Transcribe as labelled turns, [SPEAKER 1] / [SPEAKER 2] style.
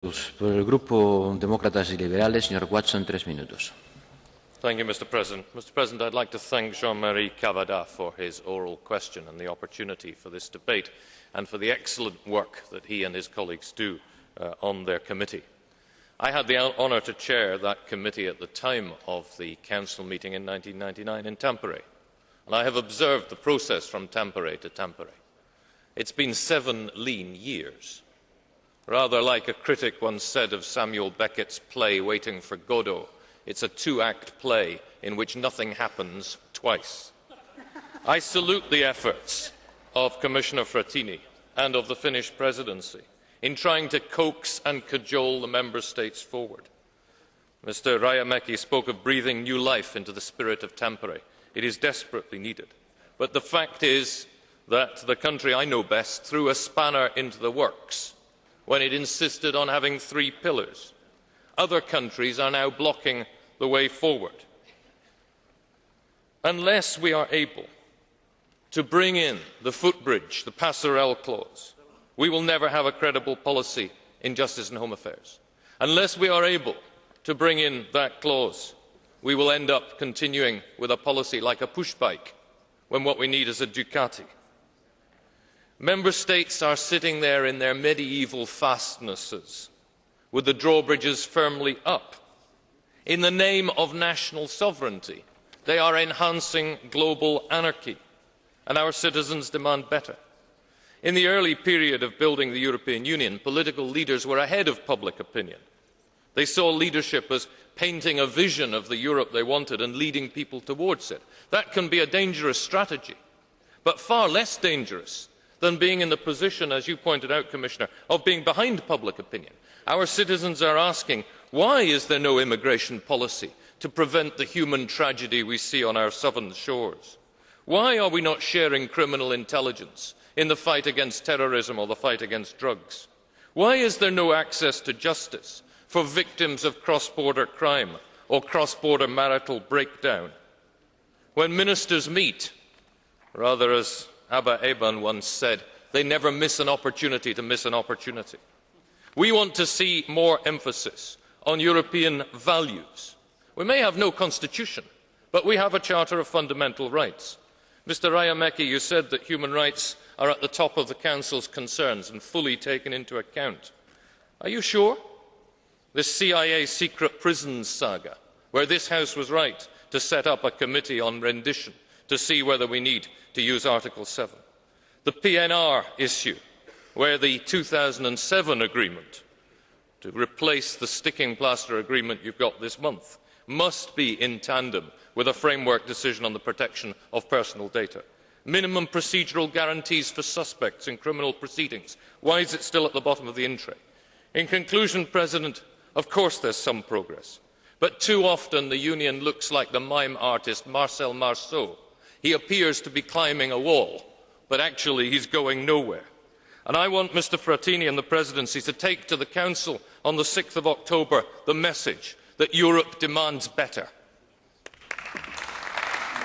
[SPEAKER 1] Por el Grupo Demócratas y Liberales, señor Watson, 3 minutos.
[SPEAKER 2] Thank you, Mr. President. Mr. President, I'd like to thank Jean-Marie Cavada for his oral question and the opportunity for this debate and for the excellent work that he and his colleagues do on their committee. I had the honour to chair that committee at the time of the Council meeting in 1999 in Tampere, and I have observed the process from Tampere to Tampere. It's been 7 lean years. Rather like a critic once said of Samuel Beckett's play Waiting for Godot, it's a 2-act play in which nothing happens twice. I salute the efforts of Commissioner Frattini and of the Finnish presidency in trying to coax and cajole the member states forward. Mr. Rajamäki spoke of breathing new life into the spirit of Tampere. It is desperately needed. But the fact is that the country I know best threw a spanner into the works when it insisted on having 3 pillars. Other countries are now blocking the way forward. Unless we are able to bring in the footbridge, the passerelle clause, we will never have a credible policy in justice and home affairs. Unless we are able to bring in that clause, we will end up continuing with a policy like a push bike, when what we need is a Ducati. Member states are sitting there in their medieval fastnesses, with the drawbridges firmly up. In the name of national sovereignty, they are enhancing global anarchy, and our citizens demand better. In the early period of building the European Union, political leaders were ahead of public opinion. They saw leadership as painting a vision of the Europe they wanted and leading people towards it. That can be a dangerous strategy, but far less dangerous than being in the position, as you pointed out, Commissioner, of being behind public opinion. Our citizens are asking, why is there no immigration policy to prevent the human tragedy we see on our southern shores? Why are we not sharing criminal intelligence in the fight against terrorism or the fight against drugs? Why is there no access to justice for victims of cross-border crime or cross-border marital breakdown? When ministers meet, rather as Abba Eban once said, they never miss an opportunity to miss an opportunity. We want to see more emphasis on European values. We may have no constitution, but we have a Charter of Fundamental Rights. Mr. Rajamäki, you said that human rights are at the top of the Council's concerns and fully taken into account. Are you sure? The CIA secret prisons saga, where this House was right to set up a committee on rendition to see whether we need to use Article 7. The PNR issue, where the 2007 agreement to replace the sticking plaster agreement you've got this month must be in tandem with a framework decision on the protection of personal data. Minimum procedural guarantees for suspects in criminal proceedings. Why is it still at the bottom of the in-tray? In conclusion, President, of course there's some progress, but too often the Union looks like the mime artist Marcel Marceau. He appears to be climbing a wall, but actually he's going nowhere. And I want Mr. Frattini and the Presidency to take to the Council on the 6th of October the message that Europe demands better.